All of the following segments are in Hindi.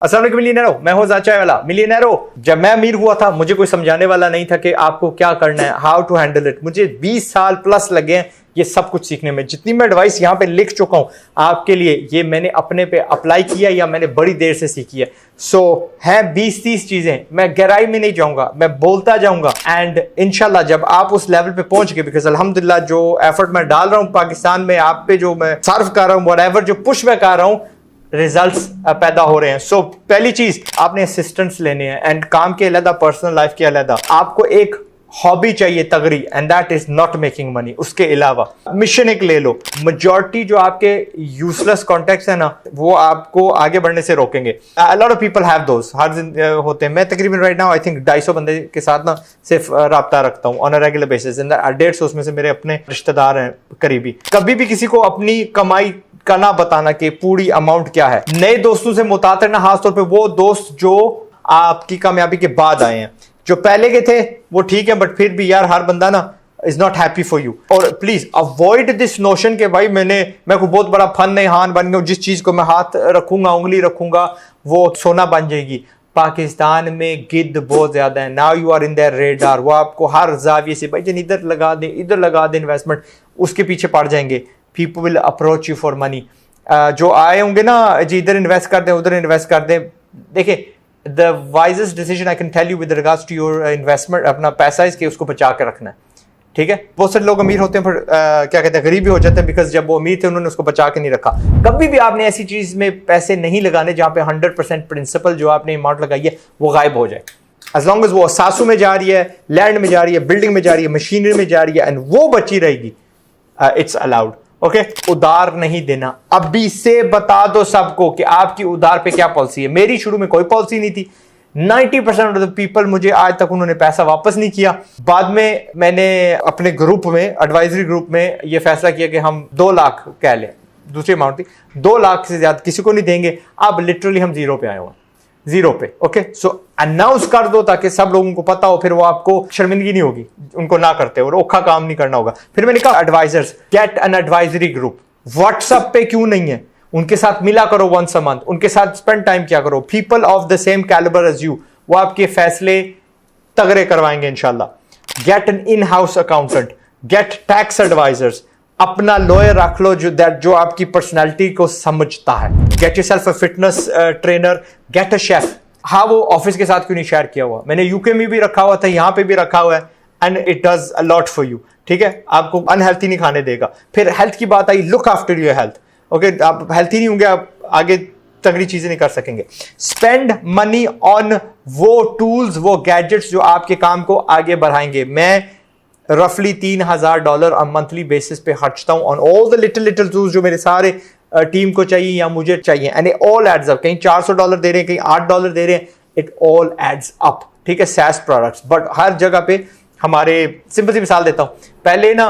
अस्सलाम वालेकुम मिलियनेरो, मैं हूं चाय वाला। मिलियनेरो, जब मैं अमीर हुआ था मुझे कोई समझाने वाला नहीं था कि आपको क्या करना है, हाउ टू हैंडल इट। मुझे 20 साल प्लस लगे हैं ये सब कुछ सीखने में। जितनी मैं एडवाइस यहाँ पे लिख चुका हूं आपके लिए, ये मैंने अपने पे अप्लाई किया या मैंने बड़ी देर से सीखी है। सो है 20-30 चीजें, मैं गहराई में नहीं जाऊंगा, मैं बोलता जाऊंगा एंड इंशाल्लाह जब आप उस लेवल पे पहुंच गए, बिकॉज अल्हम्दुलिल्लाह जो एफर्ट मैं डाल रहा हूं पाकिस्तान में आप पे, जो मैं सर्व कर रहा हूं, व्हाटएवर जो पुश मैं कर रहा हूं, रिजल्ट्स पैदा हो रहे हैं। सो पहली चीज आपने असिस्टेंट्स लेने हैं एंड काम के अलग, पर्सनल लाइफ के अलग। आपको एक हॉबी चाहिए तगड़ी, and that is not making money. उसके अलावा मिशन एक ले लो। मेजॉरिटी जो आपके यूजलेस कॉन्टेक्ट्स है ना, वो आपको आगे बढ़ने से रोकेंगे। A lot of people have those, हर होते हैं। मैं तकरीबन राइट नाउ आई थिंक 250 बंदे के साथ ना सिर्फ राब्ता रखता हूँ ऑन अ रेगुलर बेसिस। 150 उसमें से मेरे अपने रिश्तेदार हैं करीबी। कभी भी किसी को अपनी कमाई का ना बताना कि पूरी अमाउंट क्या है। नए दोस्तों से मुतातर ना, खासतौर पे वो दोस्त जो आपकी कामयाबी के बाद आए हैं। जो पहले के थे वो ठीक है, बट फिर भी यार हर बंदा ना is not happy for you. और प्लीज अवॉइड दिस नोशन के भाई मैं कोई बहुत बड़ा फन नहीं हान बन गया, जिस चीज को मैं हाथ रखूंगा, उंगली रखूंगा, वो सोना बन जाएगी। पाकिस्तान में गिद्ध बहुत ज्यादा है। Now you are in their radar. वो आपको हर जाविये से भाई जन इधर लगा दे, इधर लगा दे इन्वेस्टमेंट, उसके पीछे पड़ जाएंगे। People will approach you for money. जो आए होंगे ना जी इधर इन्वेस्ट कर दें, उधर इन्वेस्ट कर दें। देखिए, the wisest decision I can tell you with regards to your investment, अपना पैसा इसके उसको बचा के रखना है, ठीक है। बहुत सारे लोग अमीर होते हैं फिर क्या कहते हैं, गरीब भी हो जाते हैं, बिकॉज जब वो अमीर थे उन्होंने उसको बचा के नहीं रखा। कभी भी आपने ऐसी चीज में पैसे नहीं लगाने जहां पे 100% प्रिंसिपल जो आपने अमाउंट लगाई है वो गायब हो जाए। एज लॉन्ग एज वो सासू में जा रही है, लैंड में जा रही है, बिल्डिंग में जा रही है, मशीनरी में जा रही है, एंड वो बची रहेगी, इट्स अलाउड। ओके, उधार नहीं देना। अभी से बता दो सबको कि आपकी उधार पे क्या पॉलिसी है। मेरी शुरू में कोई पॉलिसी नहीं थी। 90% ऑफ द पीपल, मुझे आज तक उन्होंने पैसा वापस नहीं किया। बाद में मैंने अपने ग्रुप में, एडवाइजरी ग्रुप में, ये फैसला किया कि हम 2 लाख कह लें, दूसरी अमाउंट थी, 2 लाख से ज्यादा किसी को नहीं देंगे। अब लिटरली हम जीरो पे आए हुए, जीरो पे। ओके, सो अनाउंस कर दो ताकि सब लोगों को पता हो, फिर वो आपको शर्मिंदगी नहीं होगी उनको ना करते और औखा काम नहीं करना होगा। फिर मैंने कहा advisors, get an advisory group. WhatsApp पे क्यों नहीं है, उनके साथ मिला करो वंस अ मंथ, उनके साथ स्पेंड टाइम किया करो। People of the same calibre as you, वो आपके फैसले तगड़े करवाएंगे इंशाल्लाह। Get an in house accountant, get tax advisors. अपना लॉयर रख लो जो आपकी पर्सनैलिटी को समझता है। Get yourself a fitness trainer, get a chef. हाँ, वो ऑफिस के साथ क्यों नहीं शेयर किया हुआ, मैंने यूके में भी रखा हुआ था, यहां पे भी रखा हुआ है, and it does a lot for you, ठीक है। आपको अनहेल्थी नहीं खाने देगा। फिर हेल्थ की बात आई, look after your health. Okay, आप हेल्थी नहीं होंगे, आप आगे तगड़ी चीजें नहीं कर सकेंगे। स्पेंड मनी ऑन वो टूल्स, वो गैजेट्स जो आपके काम को आगे बढ़ाएंगे। मैं रफली $3000 मंथली बेसिस पे खर्चता हूं on all the little tools जो मेरे सारे टीम को चाहिए या मुझे चाहिए, and it all adds up. कहीं $400 दे रहे हैं, कहीं $8 दे रहे हैं, इट ऑल एड्स अप, ठीक है। सैस प्रोडक्ट्स, बट हर जगह पे हमारे, सिंपल सी मिसाल देता हूं, पहले ना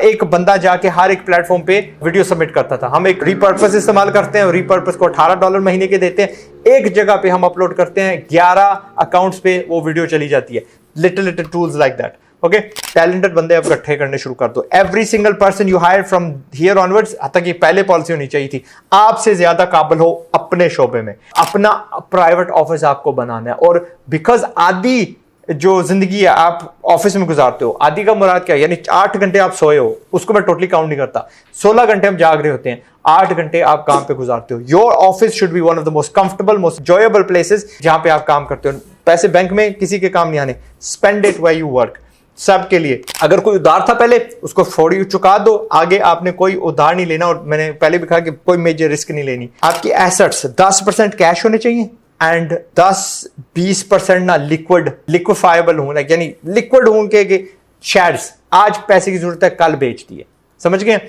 एक बंदा जाके हर एक प्लेटफॉर्म पे वीडियो सबमिट करता था। हम एक रीपर्पस इस्तेमाल करते हैं, रीपर्पस को $18 महीने के देते हैं। एक जगह पे हम अपलोड करते हैं, 11 अकाउंट्स पे वो वीडियो चली जाती है। Little tools like that. Okay, talented बंदे अब इकट्ठे करने शुरू कर दो। Every single person you hire from here onwards, तक ये पहले पॉलिसी होनी चाहिए थी, आपसे ज्यादा काबिल हो अपने शोबे में। अपना प्राइवेट ऑफिस आपको बनाना है। और बिकॉज आधी जो जिंदगी है आप ऑफिस में गुजारते हो, आधी का मुराद क्या है, यानी 8 घंटे आप सोए हो, उसको मैं टोटली काउंट नहीं करता। 16 घंटे हम जाग रहे होते हैं, 8 घंटे आप काम पे गुजारते हो। Your office should be one of the most comfortable, most enjoyable places जहां पे आप काम करते हो। पैसे बैंक में किसी के काम नहीं आने, spend it where you work, सबके लिए। अगर कोई उधार था पहले, उसको फौरी चुका दो। आगे आपने कोई उधार नहीं लेना, और मैंने पहले भी कहा कि कोई मेजर रिस्क नहीं लेनी। आपकी एसेट्स 10% कैश होने चाहिए एंड 10-20% ना लिक्विफाइबल हो, यानी लिक्विड हो के शेयर्स। आज पैसे की जरूरत है, कल बेच दिए, समझ गए।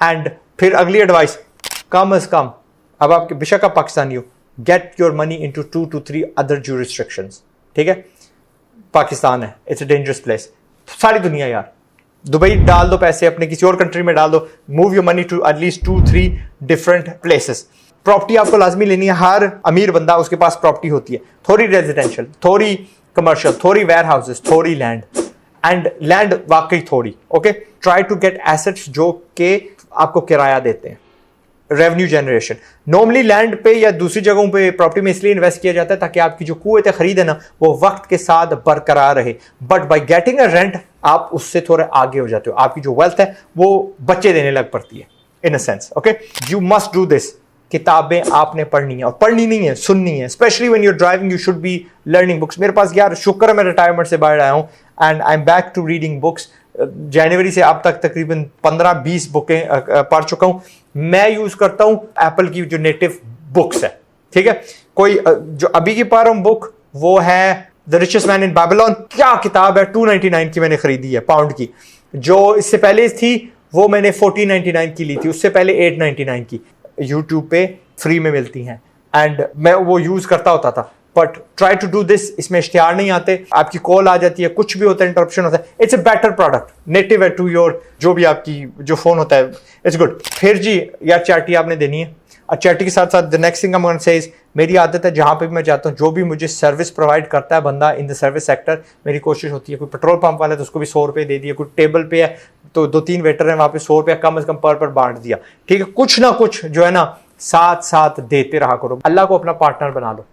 एंड फिर अगली एडवाइस, कम अज कम, अब आपके बेशक आप पाकिस्तानी हो, get your money into 2 to 3 other jurisdictions, ठीक है। पाकिस्तान है, इट्स अ डेंजरस प्लेस। सारी दुनिया यार, दुबई डाल दो पैसे, अपने किसी और कंट्री में डाल दो, move your money to at least 2-3 different places. Property आपको लाजमी लेनी है। हर अमीर बंदा उसके पास प्रॉपर्टी होती है, थोड़ी रेजिडेंशियल, थोड़ी कमर्शियल, थोड़ी वेयर हाउसेस, थोड़ी लैंड, एंड लैंड वाकई थोड़ी। Okay, try to get assets जो के आपको किराया देते हैं। Revenue generation. नॉर्मली लैंड पे या दूसरी जगहों पे प्रॉपर्टी में इसलिए इन्वेस्ट किया जाता है ताकि आपकी जो कुव्वत खरीद है ना वो वक्त के साथ बरकरार रहे, but by getting a rent आप उससे थोड़े आगे हो जाते हो, आपकी जो वेल्थ है वो बच्चे देने लग पड़ती है in a sense. Okay, you must do this. किताबें आपने पढ़नी है और पढ़नी नहीं है, सुननी है। Specially when you are driving you should be learning books. मेरे पास यार शुक्र है मैं रिटायरमेंट से बाहर आया हूं and I am back to reading books. जनवरी से अब तक तकरीबन 15-20 बुकें पढ़ चुका हूं। मैं यूज करता हूं एप्पल की जो नेटिव बुक्स है, ठीक है। कोई जो अभी की पढ़ रहा हूं बुक वो है the richest man in Babylon. क्या किताब है, 299 की मैंने खरीदी है, पाउंड की। जो इससे पहले थी वो मैंने 1499 की ली थी, उससे पहले 899 की। यूट्यूब पे फ्री में मिलती हैं एंड मैं वो यूज करता होता था। But try to do this, इसमें इश्तिहार नहीं आते, आपकी कॉल आ जाती है, कुछ भी होता है, इंटरप्शन होता है। It's a better product, native है टू योर जो भी आपकी जो फोन होता है, इट्स गुड। फिर जी यार चैरिटी आपने देनी है, और चैरिटी के साथ साथ the next thing I am gonna say is, मेरी आदत है जहां पे भी मैं जाता हूँ जो भी मुझे सर्विस प्रोवाइड करता है बंदा इन द सर्विस सेक्टर, मेरी कोशिश होती है कोई पेट्रोल पंप वाला है तो उसको भी 100 रुपये दे दिया, कोई टेबल पे है तो 2-3 वेटर हैं वहां पे 100 रुपया कम से कम पर बांट दिया, ठीक है। कुछ ना कुछ जो है ना साथ साथ देते रहा करो। अल्लाह को अपना पार्टनर बना लो,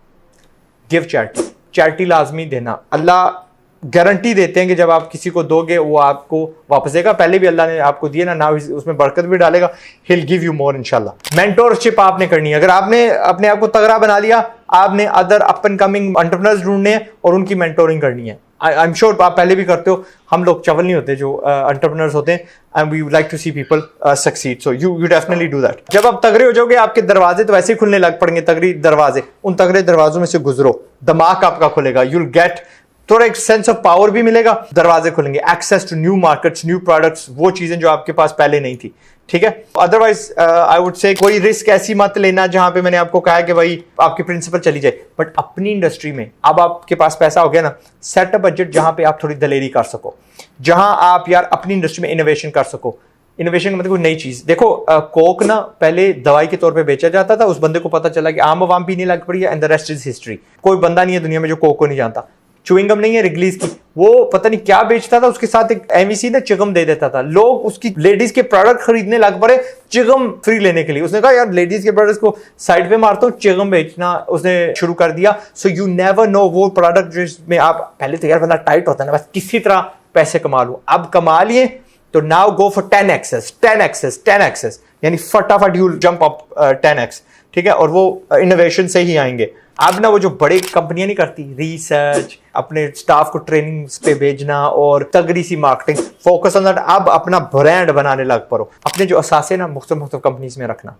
गिव चैरिटी, चैरिटी लाजमी देना। अल्लाह गारंटी देते हैं कि जब आप किसी को दोगे वो आपको वापस देगा। पहले भी अल्लाह ने आपको दिए ना उसमें बरकत भी डालेगा, he'll give you more इंशाल्लाह। मेंटोरशिप आपने करनी है। अगर आपने अपने आप को तगड़ा बना लिया, आपने other up and coming entrepreneurs ढूंढने हैं और उनकी मेंटोरिंग करनी है। आई एम श्योर आप पहले भी करते हो। हम लोग चवल नहीं होते जो एंटरप्रेन्योर्स होते हैं, and we would like to see people succeed, so you definitely do that. जब आप तगड़े हो जाओगे आपके दरवाजे तो वैसे ही खुलने लग पड़ेंगे, तगड़ी दरवाजे। उन तगड़े दरवाजों में से गुजरो, दिमाग आपका खुलेगा, यू विल गेट थोड़ा एक सेंस ऑफ पावर भी मिलेगा, दरवाजे खुलेंगे, access to new markets, new products, वो चीजें जो आपके पास पहले नहीं थी, ठीक है। अदरवाइज आई वुड से कोई रिस्क ऐसी मत लेना जहां पे मैंने आपको कहा कि भाई आपकी प्रिंसिपल चली जाए, बट अपनी इंडस्ट्री में अब आपके पास पैसा हो गया ना, सेट अ बजट जहां पे आप थोड़ी दलेरी कर सको, जहां आप यार अपनी इंडस्ट्री में इनोवेशन कर सको। इनोवेशन का मतलब कोई नई चीज। देखो कोक ना पहले दवाई के तौर पे बेचा जाता था, उस बंदे को पता चला कि आम आवाम पीने लग पड़ी है, and the rest is history. कोई बंदा नहीं है दुनिया में जो कोक को नहीं जानता। च्युइंगम नहीं है रिगलीज की, वो पता नहीं क्या बेचता था, उसके साथ एक एमवीसी ने चिगम दे देता था। लोग उसकी लेडीज के प्रोडक्ट खरीदने लग पड़े चिगम फ्री लेने के लिए। उसने कहा यार लेडीज के प्रोडक्ट्स को साइड पे मारता हूं, चिगम बेचना उसने शुरू कर दिया। सो यू नेवर नो वो प्रोडक्ट जिसमें आप पहले तो यार बंदा टाइट होता है ना, बस किसी तरह पैसे कमा लूं, अब कमा लिए तो नाउ गो फॉर 10x, यानी फटाफट यू जंप अप 10x, ठीक है। और वो इनोवेशन से ही आएंगे। अब ना वो जो बड़ी कंपनियां नहीं करती रिसर्च, अपने स्टाफ को ट्रेनिंग पे भेजना और तगड़ी सी मार्केटिंग, फोकस ऑन दैट। अब अपना ब्रांड बनाने लग पड़ो। अपने जो असासे ना मुख्तलिफ कंपनीज में रखना,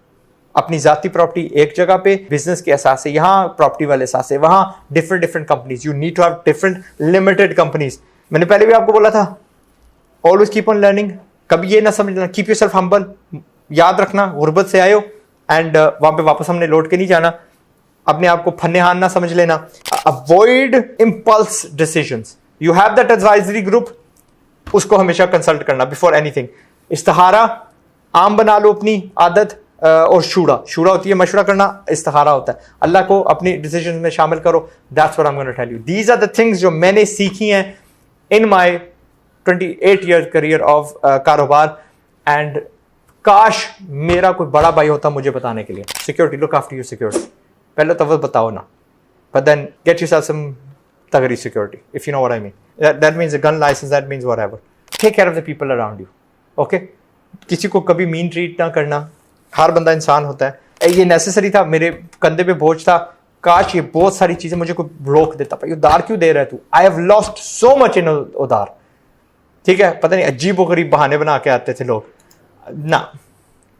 अपनी जाती प्रॉपर्टी एक जगह पे, बिजनेस के असासे यहाँ, प्रॉपर्टी वाले असासे वहां, different companies. You need to have different limited companies. मैंने पहले भी आपको बोला था ऑलवेज कीप ऑन लर्निंग। कभी ये ना समझना, कीप योरसेल्फ हम्बल। याद रखना गुर्बत से आए हो एंड वहां पे वापस हमने लौट के नहीं जाना। अपने आप को फन्नेहान ना समझ लेना। Avoid impulse decisions. You have that advisory group, उसको हमेशा कंसल्ट करना बिफोर एनीथिंग। इस्तिखारा आम बना लो अपनी आदत, और शूरा होती है मशवरा करना, इस्तिखारा होता है। अल्लाह को अपनी डिसीजन में शामिल करो। That's what I am gonna tell you. These are the things जो मैंने सीखी हैं in my 28 year career of कारोबार। एंड काश मेरा कोई बड़ा भाई होता मुझे बताने के लिए। Security, look after your security. पहले तो वो बताओ ना, but then get yourself some तगड़ी security, if you know what I mean. That means a gun license, that means whatever. Take care of the people around you, okay? किसी को कभी mean treat ना करना। हर बंदा इंसान होता है। ये necessary था, मेरे कंधे पे बोझ था। काश ये बहुत सारी चीजें मुझे कोई रोक देता। भाई उधार क्यों दे रहा है तू? I have lost so much in उधार, ठीक है। पता नहीं अजीब व गरीब बहाने बना के आते थे लोग ना।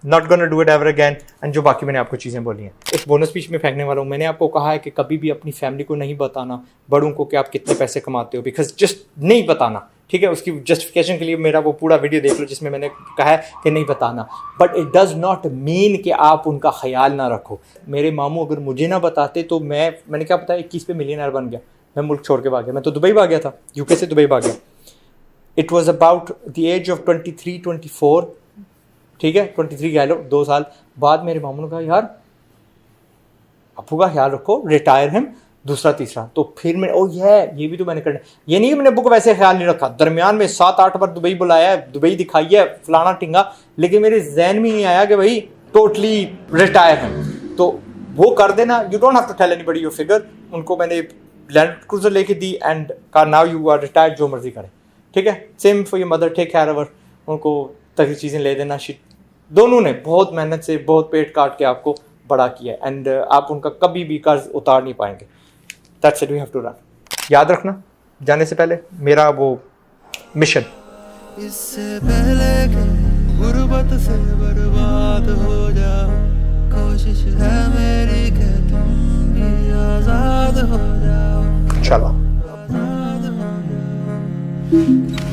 Not gonna do it ever again. And जो बाकी मैंने आपको चीज़ें बोली हैं इस बोनस स्पीच में फेंकने वाला हूँ। मैंने आपको कहा है कि कभी भी अपनी फैमिली को नहीं बताना, बड़ों को, कि आप कितने पैसे कमाते हो, बिकॉज जस्ट नहीं बताना, ठीक है। उसकी जस्टिफिकेशन के लिए मेरा वो पूरा वीडियो देख लो जिसमें मैंने कहा है कि नहीं बताना, but it does not mean कि आप उनका ख्याल ना रखो। मेरे मामू अगर मुझे ना बताते तो मैंने क्या बताया 21 पे मिलियनर बन गया। मैं मुल्क छोड़ के भाग गया। मैं तो दुबई भाग गया था, यूके से दुबई भाग गया। It was about the age of 23-24, ठीक है, 23 कह लो। 2 साल बाद मेरे मामू ने कहा यार अप्पू का ख्याल रखो, रिटायर हम, दूसरा तीसरा। तो फिर मैं ये भी तो मैंने करना। ये नहीं कि मैंने अप्पू का वैसे ख्याल नहीं रखा। दरमियान में 7-8 बार दुबई बुलाया है, दुबई दिखाई है, फलाना टिंगा, लेकिन मेरे जहन में नहीं आया कि भाई टोटली रिटायर हैं, तो वो कर देना। You don't have to tell anybody your figure. उनको मैंने लैंड क्रूजर लेके दी एंड कहा नाउ यू आर रिटायर्ड, जो मर्जी करें, ठीक है। Same for your mother, take care of, उनको तक चीज़ें ले देना। दोनों ने बहुत मेहनत से, बहुत पेट काट के आपको बड़ा किया एंड आप उनका कभी भी कर्ज उतार नहीं पाएंगे। That's it, we have to run. याद रखना जाने से पहले मेरा वो मिशन, इससे पहले कि गुर्बत से बर्बाद हो जाओ, कोशिश है मेरी कि तुम भी आजाद हो जाओ। चलो। आजाद हो जाओ।